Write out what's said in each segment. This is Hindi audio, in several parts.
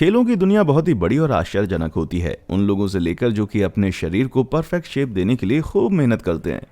खेलों की दुनिया बहुत ही बड़ी और आश्चर्यजनक होती है, उन लोगों से लेकर जो कि अपने शरीर को परफेक्ट शेप देने के लिए खूब मेहनत करते हैं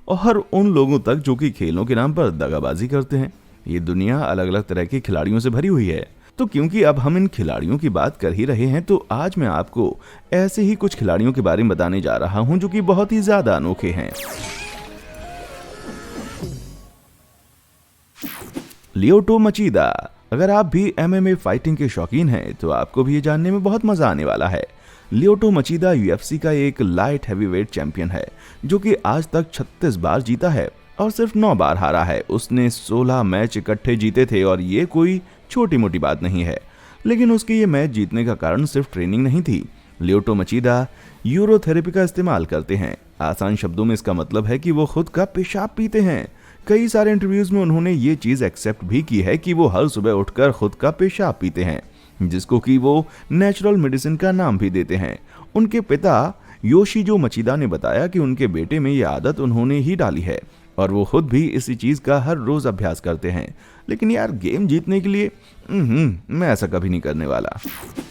और उन लोगों तक जो कि खेलों के नाम पर दगाबाजी करते हैं। ये दुनिया अलग अलग तरह के खिलाड़ियों से भरी हुई है। तो क्योंकि अब हम इन खिलाड़ियों की बात कर ही रहे हैं, तो आज मैं आपको ऐसे ही कुछ खिलाड़ियों के बारे में बताने जा रहा हूं जो कि बहुत ही ज्यादा अनोखे हैं। लियोटो मचीदा। अगर आप भी एमएमए फाइटिंग के शौकीन हैं तो आपको भी ये जानने में बहुत मजा आने वाला है। लियोटो मचीदा यूएफसी का एक लाइट हैवीवेट चैंपियन है जो कि आज तक 36 बार जीता है और सिर्फ 9 बार हारा है। उसने 16 मैच इकट्ठे जीते थे और ये कोई छोटी मोटी बात नहीं है। लेकिन उसके ये मैच जीतने का कारण सिर्फ ट्रेनिंग नहीं थी। लियोटो मचीदा यूरोथेरेपी का इस्तेमाल करते हैं। आसान शब्दों में इसका मतलब है कि वो खुद का पेशाब पीते हैं। कई सारे इंटरव्यूज में उन्होंने ये चीज एक्सेप्ट भी की है कि वो हर सुबह उठकर खुद का पेशाब पीते हैं, जिसको कि वो नेचुरल मेडिसिन का नाम भी देते हैं। उनके पिता योशिजो मचीदा ने बताया कि उनके बेटे में ये आदत उन्होंने ही डाली है और वो खुद भी इसी चीज का हर रोज अभ्यास करते हैं। लेकिन यार, गेम जीतने के लिए मैं ऐसा कभी नहीं करने वाला।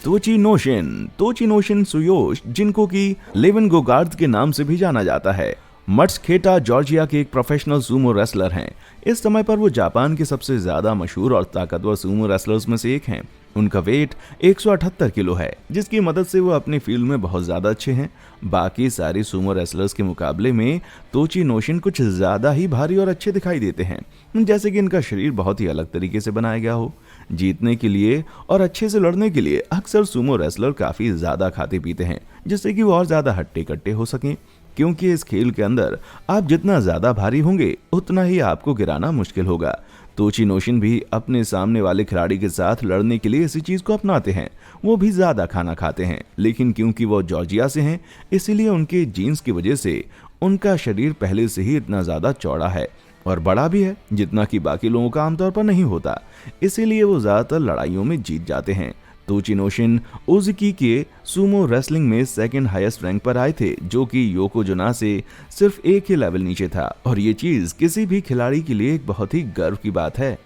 तोचिनोशिन सुयोश, जिनको कि लेवन गोगार्ड्स के नाम से भी जाना जाता है, मट्सुकेटा जॉर्जिया के एक प्रोफेशनल सूमो रेसलर हैं। इस समय पर वो जापान के सबसे ज्यादा मशहूर और ताकतवर सूमो रेसलर्स में से एक हैं। उनका वेट 178 किलो है, जिसकी मदद से वो अपनी फील्ड में बहुत ज्यादा अच्छे हैं। बाकी सारे सूमो रेसलर्स के मुकाबले में तोचिनोशिन कुछ ज्यादा ही भारी और अच्छे दिखाई देते हैं, जैसे कि इनका शरीर बहुत ही अलग तरीके से बनाया गया हो। जीतने के लिए और अच्छे से लड़ने के लिए अक्सर सूमो रेसलर काफी ज्यादा खाते पीते हैं, जिससे कि वो और ज्यादा हट्टे कट्टे हो सकें, क्योंकि इस खेल के अंदर आप जितना ज्यादा भारी होंगे उतना ही आपको गिराना मुश्किल होगा। तोचिनोशिन भी अपने सामने वाले खिलाड़ी के साथ लड़ने के लिए इसी चीज को अपनाते हैं। वो भी ज्यादा खाना खाते हैं, लेकिन क्योंकि वो जॉर्जिया से हैं, इसीलिए उनके जीन्स की वजह से उनका शरीर पहले से ही इतना ज्यादा चौड़ा है और बड़ा भी है, जितना कि बाकी लोगों का आमतौर पर नहीं होता। इसीलिए वो ज्यादातर लड़ाइयों में जीत जाते हैं। तोचिनोशिन उज़ुकी के सूमो रेसलिंग में सेकंड हाईएस्ट रैंक पर आए थे, जो कि योकोजोना से सिर्फ एक ही लेवल नीचे था, और ये चीज किसी भी खिलाड़ी के लिए एक बहुत ही गर्व की बात है।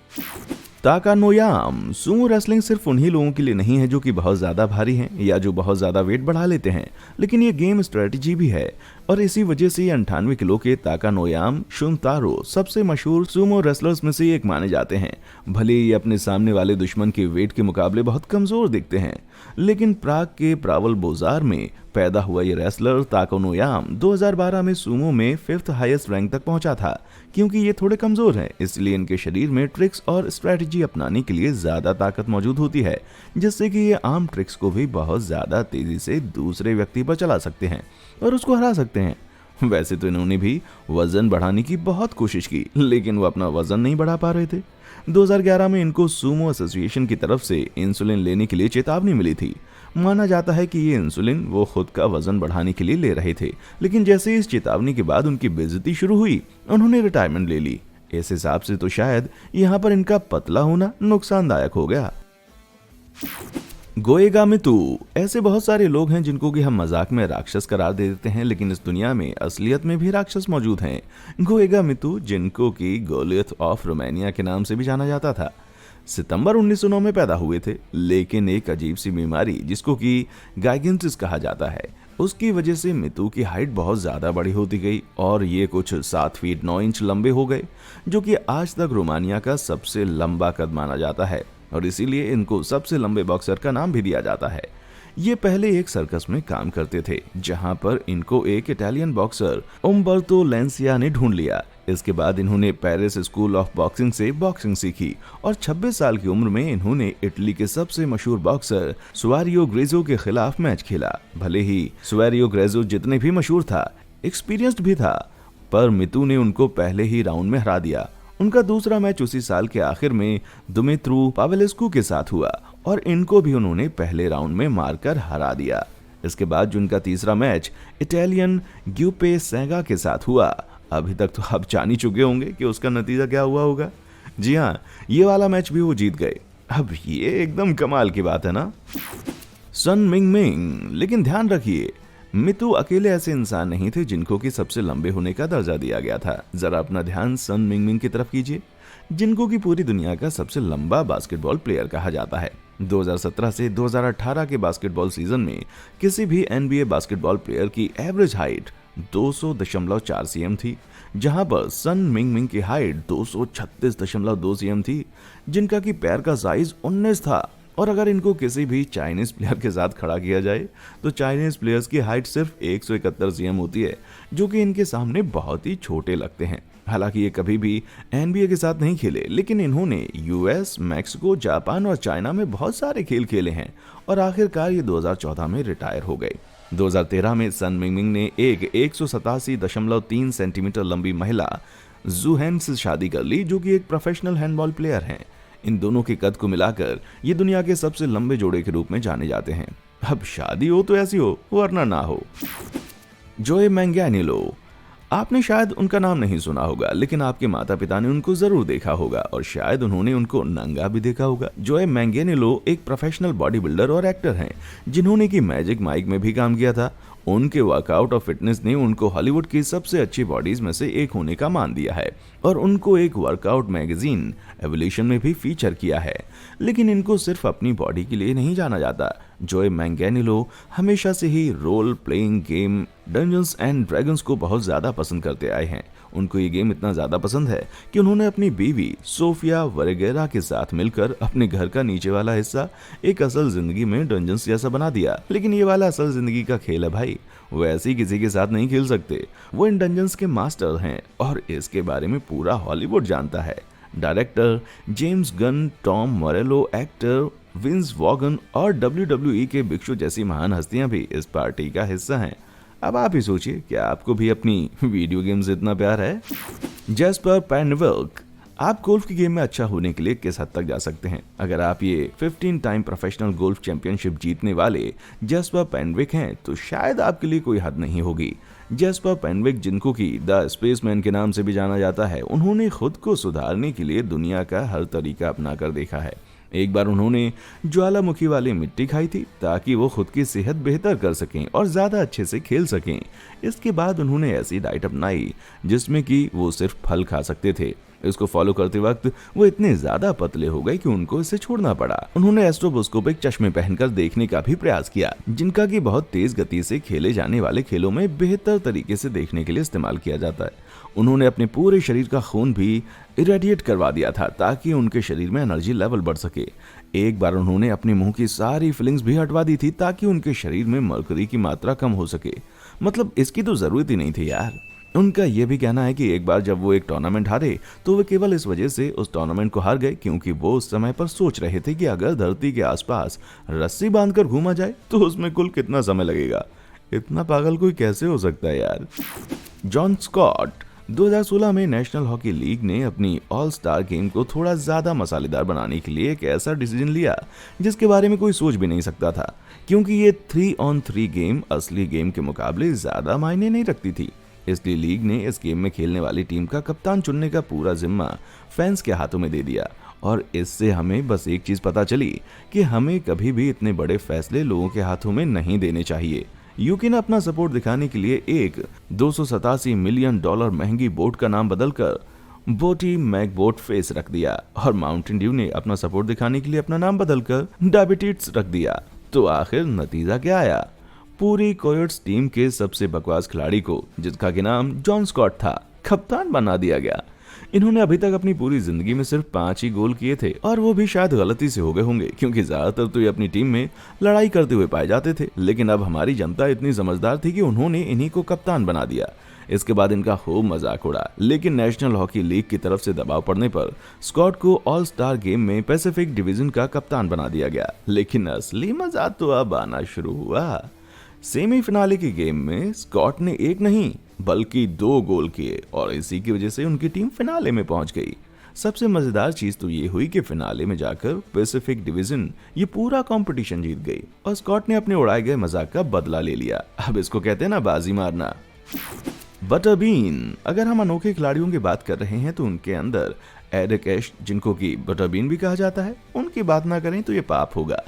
ताकानोयाम। सूमो रेसलिंग सिर्फ उन्हीं लोगों के लिए नहीं है जो कि बहुत ज्यादा भारी हैं या जो बहुत ज्यादा वेट बढ़ा लेते हैं, लेकिन ये गेम स्ट्रेटेजी भी है, और इसी वजह से 98 किलो के ताकानोयाम शुनतारो सबसे मशहूर सूमो रेसलर्स में से एक माने जाते हैं। भले ही अपने सामने वाले दुश्मन के वेट के मुकाबले बहुत कमजोर दिखते हैं, लेकिन प्राग के प्रावल बोजार में पैदा हुआ ये रेसलर ताकानोयाम 2012 में सूमो में 5th हाईएस्ट रैंक तक पहुंचा था। क्योंकि ये थोड़े कमजोर हैं, इसलिए इनके शरीर में ट्रिक्स और स्ट्रेटजी अपनाने के लिए ज्यादा ताकत मौजूद होती है, जिससे कि ये आम ट्रिक्स को भी बहुत ज्यादा तेजी से दूसरे व्यक्ति पर चला सकते हैं और उसको हरा सकते हैं। वैसे तो इन्होंने भी वजन बढ़ाने की बहुत कोशिश की, लेकिन वो अपना वजन नहीं बढ़ा पा रहे थे। 2011 में इनको सूमो एसोसिएशन की तरफ से इंसुलिन लेने के लिए चेतावनी मिली थी। माना जाता है कि ये इंसुलिन वो खुद का वजन बढ़ाने के लिए ले रहे थे, लेकिन जैसे ही इस चेतावनी के बाद उनकी बेइज्जती शुरू हुई, उन्होंने रिटायरमेंट ले ली। इस हिसाब से तो शायद यहाँ पर इनका पतला होना नुकसानदायक हो गया। गोएगा मितु। ऐसे बहुत सारे लोग हैं जिनको कि हम मजाक में राक्षस करार दे देते हैं, लेकिन इस दुनिया में असलियत में भी राक्षस मौजूद हैं। गोएगा मितु, जिनको कि गोलियथ ऑफ रोमानिया के नाम से भी जाना जाता था, सितंबर 1909 में पैदा हुए थे, लेकिन एक अजीब सी बीमारी जिसको कि गाइगेंसिस कहा जाता है, उसकी वजह से मितु की हाइट बहुत ज्यादा बड़ी होती गई और ये कुछ 7 फीट 9 इंच लंबे हो गए, जो कि आज तक रोमानिया का सबसे लंबा कद माना जाता है, और इसीलिए इनको सबसे लंबे बॉक्सर का नाम भी दिया जाता है। ये पहले एक सर्कस में काम करते थे, जहां पर इनको एक इटालियन बॉक्सर उम्बर्तो लेंसिया ने ढूंढ लिया। इसके बाद इन्होंने पेरिस स्कूल ऑफ बॉक्सिंग से बॉक्सिंग सीखी और 26 साल की उम्र में इन्होंने इटली के सबसे मशहूर बॉक्सर सुआरियो ग्रेजो के खिलाफ मैच खेला। भले ही सुआरियो ग्रेजो जितने भी मशहूर था, एक्सपीरियंस्ड भी था, पर मितु ने उनको पहले ही राउंड में हरा दिया। उनका दूसरा मैच उसी साल के आखिर में दुमित्रू पावेलेस्कू के साथ हुआ और इनको भी उन्होंने पहले राउंड में मारकर हरा दिया। इसके बाद जो उनका तीसरा मैच इटालियन ग्यूपे सेगा के साथ हुआ, अभी तक तो आप जान ही चुके होंगे कि उसका नतीजा क्या हुआ होगा। जी हाँ, ये वाला मैच भी वो जीत गए। अब ये एकदम कमाल की बात है ना। सन मिंगमिंग। लेकिन ध्यान रखिए, मितु अकेले ऐसे इंसान नहीं थे जिनको कि सबसे लंबे होने का दर्जा दिया गया था। जरा अपना ध्यान सन मिंगमिंग की तरफ कीजिए, जिनको कि पूरी दुनिया का सबसे लंबा बास्केटबॉल प्लेयर कहा जाता है। 2017 से 2018 के बास्केटबॉल सीजन में किसी भी NBA बास्केटबॉल प्लेयर की एवरेज हाइट 200.4 cm थी, जहां पर सन मिंगमिंग की हाइट 236.2 cm थी, जिनका की पैर का साइज 19 था। और अगर इनको किसी भी चाइनीज प्लेयर के साथ खड़ा किया जाए तो चाइनीज प्लेयर्स की हाइट सिर्फ 171 cm होती है, जो कि इनके सामने बहुत ही छोटे लगते हैं। हालांकि ये कभी भी NBA के साथ नहीं खेले, लेकिन इन्होंने US, मैक्सिको, जापान और चाइना में बहुत सारे खेल खेले हैं और आखिरकार ये 2014 में रिटायर हो गए। 2013 में सन मिंगमिंग ने एक 187.3 सेंटीमीटर लंबी महिला जूहेन से शादी कर ली, जो कि एक प्रोफेशनल हैंडबॉल प्लेयर हैं। इन दोनों के कद को मिलाकर ये दुनिया के सबसे लंबे जोड़े के रूप में जाने जाते हैं। अब शादी हो तो ऐसी हो, वरना ना हो। जोए मैंगानिलो, आपने शायद उनका नाम नहीं सुना होगा, लेकिन आपके माता पिता ने उनको जरूर देखा होगा और शायद उन्होंने उनको नंगा भी देखा होगा। जोए मैंगानिलो एक प्रोफेशनल बॉडी बिल्डर और एक्टर हैं, जिन्होंने की मैजिक माइक में भी काम किया था। उनके वर्कआउट और फिटनेस ने उनको हॉलीवुड की सबसे अच्छी बॉडीज में से एक होने का मान दिया है और उनको एक वर्कआउट मैगजीन एवोल्यूशन में भी फीचर किया है। लेकिन इनको सिर्फ अपनी बॉडी के लिए नहीं जाना जाता। जोए मैंगानिलो हमेशा से ही role playing game Dungeons and Dragons को बहुत ज्यादा पसंद करते आए हैं। उनको ये गेम इतना ज्यादा पसंद है कि उन्होंने अपनी बीवी सोफिया वरेगेरा के साथ मिलकर अपने घर का नीचे वाला हिस्सा एक असल जिंदगी में डंजन्स जैसा बना दिया। लेकिन ये वाला असल जिंदगी का खेल है भाई, वो ऐसे ही किसी के साथ नहीं खेल सकते। वो इन डंजन्स के मास्टर हैं और इसके बारे में पूरा हॉलीवुड जानता है। Director James Gunn, Tom Morello, actor Vince Vaughn और WWE के भिक्षु जैसी महान हस्तियां भी इस पार्टी का हिस्सा हैं। अब आप ही सोचिए, क्या आपको भी अपनी वीडियो गेम से इतना प्यार है? जैस्पर पेनविल्क, आप गोल्फ की गेम में अच्छा होने के लिए किस हद तक जा सकते हैं? अगर आप ये 15 टाइम प्रोफेशनल गोल्फ चैंपियनशिप जीतने वाले जैस्पर पेनविक हैं तो शायद आपके लिए कोई हद नहीं होगी। जैस्पर पेनविक, जिनको की द स्पेसमैन के नाम से भी जाना जाता है, उन्होंने खुद को सुधारने के लिए दुनिया का हर तरीका अपना कर देखा है। एक बार उन्होंने ज्वालामुखी वाली मिट्टी खाई थी ताकि वो खुद की सेहत बेहतर कर सकें और ज्यादा अच्छे से खेल सकें। इसके बाद उन्होंने ऐसी डाइट अपनाई जिसमें कि वो सिर्फ फल खा सकते थे। इसको फॉलो करते वक्त वो इतने ज्यादा पतले हो गए कि उनको इसे छोड़ना पड़ा। उन्होंने एस्ट्रोबोस्कोपिक चश्मे पहनकर देखने का भी प्रयास किया, जिनका कि बहुत तेज गति से खेले जाने वाले खेलों में बेहतर तरीके से देखने के लिए इस्तेमाल किया जाता है। उन्होंने अपने पूरे शरीर का खून भी इरेडिएट करवा दिया था ताकि उनके शरीर में एनर्जी लेवल बढ़ सके। एक बार उन्होंने अपने मुंह की सारी फीलिंग्स भी हटवा दी थी ताकि उनके शरीर में मरकरी की मात्रा कम हो सके। मतलब इसकी तो जरूरत ही नहीं थी यार। उनका यह भी कहना है कि एक बार जब वो एक टूर्नामेंट हारे तो वे केवल इस वजह से उस टूर्नामेंट को हार गए क्योंकि वो उस समय पर सोच रहे थे कि अगर धरती के आसपास रस्सी बांधकर घूमा जाए तो उसमें कुल कितना समय लगेगा। इतना पागल कोई कैसे हो सकता है यार। जॉन स्कॉट, 2016 में नेशनल हॉकी लीग ने अपनी ऑल स्टार गेम को थोड़ा ज्यादा मसालेदार बनाने के लिए एक ऐसा डिसीजन लिया जिसके बारे में कोई सोच भी नहीं सकता था, क्योंकि ये 3-on-3 गेम असली गेम के मुकाबले ज्यादा मायने नहीं रखती थी। इसलिए लीग ने इस गेम में खेलने वाली टीम का कप्तान चुनने का पूरा जिम्मा फैंस के हाथों में दे दिया। और इससे हमें बस एक चीज पता चली कि हमें कभी भी इतने बड़े फैसले लोगों के हाथों में नहीं देने चाहिए। यूके ने अपना सपोर्ट दिखाने के लिए एक $287 मिलियन महंगी बोट का नाम बदलकर बोटी मैकबोट फेस रख दिया और माउंटेन ड्यू ने अपना सपोर्ट दिखाने के लिए अपना नाम बदलकर डायबिटीज रख दिया। तो आखिर नतीजा क्या आया? पूरी कोयोट्स टीम के सबसे बकवास खिलाड़ी को, जिसका कि नाम जॉन स्कॉट था, कप्तान बना दिया गया। इन्होंने अभी तक अपनी पूरी जिंदगी में सिर्फ 5 ही गोल किए थे और वो भी शायद गलती से हो गए होंगे क्योंकि ज्यादातर तो ये अपनी टीम में लड़ाई करते हुए पाए जाते थे। लेकिन अब हमारी जनता इतनी समझदार थी कि उन्होंने इन्हीं को कप्तान बना दिया। इसके बाद इनका खूब मजाक उड़ा, लेकिन नेशनल हॉकी लीग की तरफ से दबाव पड़ने पर स्कॉट को ऑल स्टार गेम में पैसिफिक डिवीजन का कप्तान बना दिया गया। लेकिन असली मजा तो अब आना शुरू हुआ। सेमीफिनाले की गेम में स्कॉट ने 1 नहीं बल्कि 2 गोल किए और इसी की वजह से उनकी टीम फिनाले में पहुंच गई। सबसे मजेदार चीज तो ये हुई कि फिनाले में जाकर पैसिफिक डिवीजन ये पूरा कंपटीशन जीत गई और स्कॉट ने अपने उड़ाए गए मजाक का बदला ले लिया। अब इसको कहते हैं ना बाजी मारना। बटरबीन, अगर हम अनोखे खिलाड़ियों की बात कर रहे हैं तो उनके अंदर एरिक एश, जिनको की बटरबीन भी कहा जाता है, उनकी बात ना करें तो ये पाप होगा।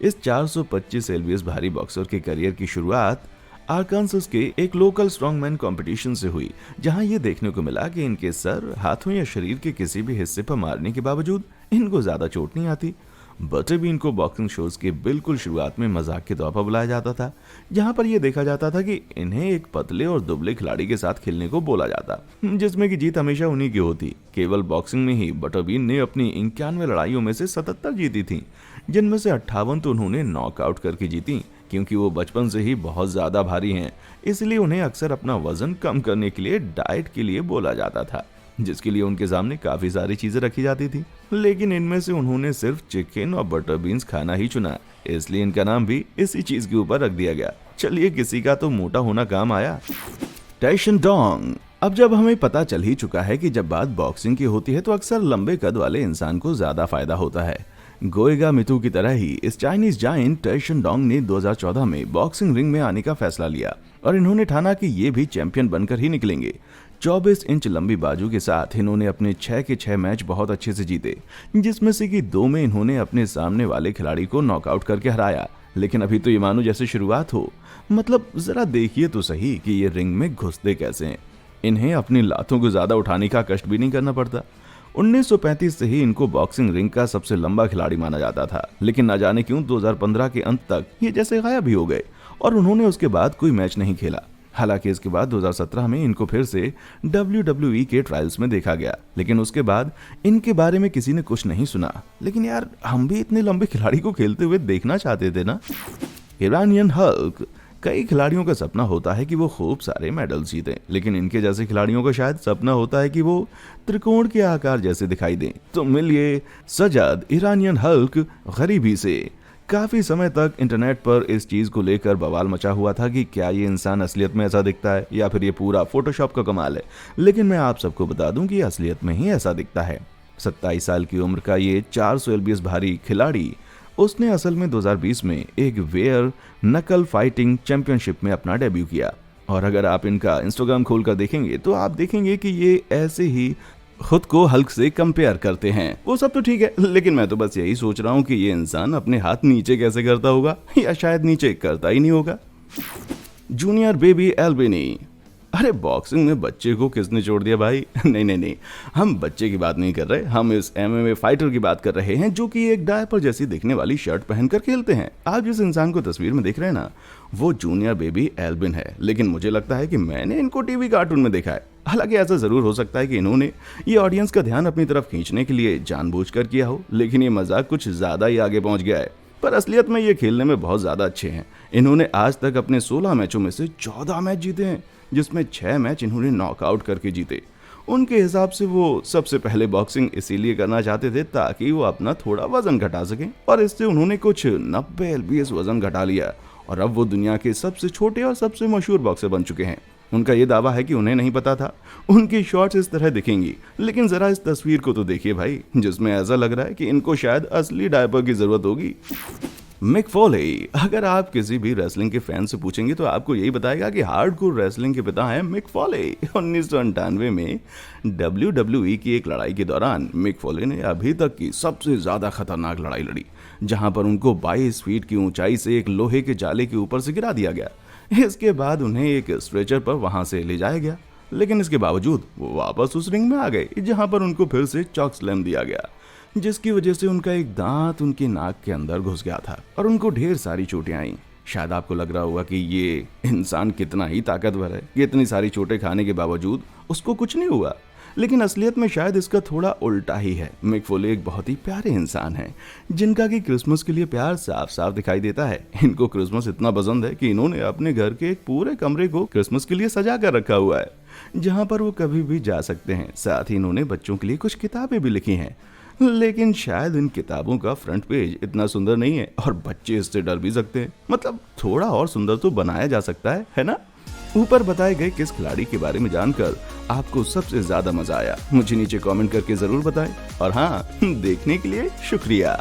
इस 425 एलबीएस भारी बॉक्सर के करियर की शुरुआत आर्कांसस के एक लोकल स्ट्रॉन्गमैन कंपटीशन से हुई, जहां ये देखने को मिला कि इनके सर, हाथों या शरीर के किसी भी हिस्से पर मारने के बावजूद इनको ज्यादा चोट नहीं आती। बटरबीन को बॉक्सिंग शोज के बिल्कुल शुरुआत में मजाक के तौर पर बुलाया जाता था, जहां पर यह देखा जाता था कि इन्हें एक पतले और दुबले खिलाड़ी के साथ खेलने को बोला जाता, जिसमें की जीत हमेशा उन्हीं की होती। केवल बॉक्सिंग में ही बटरबीन ने अपनी 91 लड़ाइयों में से 77 जीती थी, जिनमें से 58 तो उन्होंने नॉकआउट करके जीती। क्योंकि वो बचपन से ही बहुत ज्यादा भारी हैं, इसलिए उन्हें अक्सर अपना वजन कम करने के लिए डाइट के लिए बोला जाता था, जिसके लिए उनके सामने काफी सारी चीजें रखी जाती थी। लेकिन इनमें से उन्होंने सिर्फ चिकन और बटर बीन्स खाना ही चुना, इसलिए इनका नाम भी इसी चीज के ऊपर रख दिया गया। चलिए, किसी का तो मोटा होना काम आया। Tyson Dong. अब जब हमें पता चल ही चुका है कि जब बात बॉक्सिंग की होती है तो अक्सर लंबे कद वाले इंसान को ज्यादा फायदा होता है। गोएगा मितू की तरह ही इस चाइनीज जायंट टाइसन डोंग ने 2014 में बॉक्सिंग रिंग में आने का फैसला लिया और इन्होंने ठाना कि ये भी चैंपियन बनकर ही निकलेंगे। 24 इंच लंबी बाजू के साथ इन्होंने अपने 6 के 6 मैच बहुत अच्छे से जीते, जिसमें से कि 2 में इन्होंने अपने सामने वाले खिलाड़ी को नॉकआउट करके हराया। लेकिन अभी तो ये मानो जैसे शुरुआत हो। मतलब जरा देखिए तो सही कि ये रिंग में घुसते कैसे हैं। इन्हें अपनी लातों को ज्यादा उठाने का कष्ट भी नहीं करना पड़ता। 1935 से ही इनको बॉक्सिंग रिंग का सबसे लंबा खिलाड़ी माना जाता था, लेकिन न जाने क्यों 2015 के अंत तक ये जैसे गायब ही हो गए और उन्होंने उसके बाद कोई मैच नहीं खेला। हालांकि इसके बाद 2017 में इनको फिर से WWE के ट्रायल्स में देखा गया, लेकिन उसके बाद इनके बारे में किसी ने कुछ नहीं सुना। लेकिन यार, हम भी इतने लंबे खिलाड़ी को खेलते हुए देखना चाहते थे ना। Iranian Hulk. कई खिलाड़ियों का सपना होता है कि वो खूब सारे मेडल जीतें, लेकिन इनके जैसे खिलाड़ियों का शायद सपना होता है कि वो त्रिकोण के आकार जैसे दिखाई दें। तो मिलिए सजद इरानियन हल्क गरीबी से। काफी समय तक इंटरनेट पर इस चीज को लेकर बवाल मचा हुआ था कि क्या ये इंसान असलियत में ऐसा दिखता है या फिर ये पूरा फोटोशॉप का कमाल है। लेकिन मैं आप सबको बता दूं कि असलियत में ही ऐसा दिखता है। 27 साल की उम्र का ये 400 LBS भारी खिलाड़ी, उसने असल में 2020 में एक वेयर नकल फाइटिंग चैंपियनशिप में अपना डेब्यू किया। और अगर आप इनका इंस्टाग्राम खोलकर देखेंगे तो आप देखेंगे कि ये ऐसे ही खुद को हल्क से कंपेयर करते हैं। वो सब तो ठीक है, लेकिन मैं तो बस यही सोच रहा हूँ कि ये इंसान अपने हाथ नीचे कैसे करता होगा, या शायद नीचे करता ही नहीं होगा। Junior baby Albini. अरे बॉक्सिंग में बच्चे को किसने छोड़ दिया भाई? नहीं, हम बच्चे की बात नहीं कर रहे, हम इस MMA फाइटर की बात कर रहे हैं जो कि एक डायपर जैसी दिखने वाली शर्ट पहनकर खेलते हैं। आप जिस इंसान को तस्वीर में देख रहे हैं ना, वो जूनियर बेबी एल्बिन है। लेकिन मुझे लगता है कि मैंने इनको टीवी कार्टून में देखा है। हालांकि ऐसा जरूर हो सकता है कि इन्होंने ये ऑडियंस का ध्यान अपनी तरफ खींचने के लिए जानबूझकर किया हो, लेकिन ये मजाक कुछ ज्यादा ही आगे पहुंच गया है। पर असलियत में ये खेलने में बहुत ज्यादा अच्छे हैं। इन्होंने आज तक अपने 16 मैचों में से 14 मैच जीते हैं, जिसमें 6 मैच इन्होंने नॉकआउट करके जीते। उनके हिसाब से वो सबसे पहले बॉक्सिंग इसीलिए करना चाहते थे ताकि वो अपना थोड़ा वजन घटा सकें, और इससे उन्होंने कुछ 90 LBS वजन घटा लिया और अब वो दुनिया के सबसे छोटे और सबसे मशहूर बॉक्सर बन चुके हैं। उनका ये दावा है कि उन्हें नहीं पता था उनकी शॉट्स इस तरह दिखेंगी, लेकिन जरा इस तस्वीर को तो देखिए भाई, जिसमें ऐसा लग रहा है कि इनको शायद असली डायपर की जरूरत होगी। मिक फॉले। अगर आप किसी भी रेसलिंग के फैन से पूछेंगे तो आपको यही बताएगा कि हार्डकोर रेसलिंग के पिता हैं मिक फॉले। 1998 में WWE की एक लड़ाई के दौरान मिक फॉले ने अभी तक की सबसे ज्यादा खतरनाक लड़ाई लड़ी, जहां पर उनको 22 फीट की ऊंचाई से एक लोहे के जाले के ऊपर से गिरा दिया गया। इसके बाद उन्हें एक स्ट्रेचर पर वहां से ले जाया गया, लेकिन इसके बावजूद वो वापस उस रिंग में आ गए, जहां पर उनको फिर से चॉक स्लैम दिया गया, जिसकी वजह से उनका एक दांत उनकी नाक के अंदर घुस गया था और उनको ढेर सारी चोटें आईं। शायद आपको लग रहा होगा कि ये इंसान कितना ही ताकतवर है कि इतनी सारी चोटें खाने के बावजूद उसको कुछ नहीं हुआ, लेकिन असलियत में शायद इसका थोड़ा उल्टा ही है। मिक फॉले एक बहुत ही प्यारे इंसान हैं, जिनका कि क्रिसमस के लिए प्यार साफ साफ दिखाई देता है। इनको क्रिसमस इतना पसंद है कि इन्होंने अपने घर के एक पूरे कमरे को क्रिसमस के लिए सजा कर रखा हुआ है, जहां पर वो कभी भी जा सकते हैं। साथ ही इन्होंने बच्चों के लिए कुछ किताबें भी लिखी हैं, लेकिन शायद इन किताबों का फ्रंट पेज इतना सुंदर नहीं है और बच्चे इससे डर भी सकते हैं। मतलब थोड़ा और सुंदर तो बनाया जा सकता है ना? ऊपर बताए गए किस खिलाड़ी के बारे में जानकर आपको सबसे ज्यादा मजा आया, मुझे नीचे कमेंट करके जरूर बताएं। और हाँ, देखने के लिए शुक्रिया।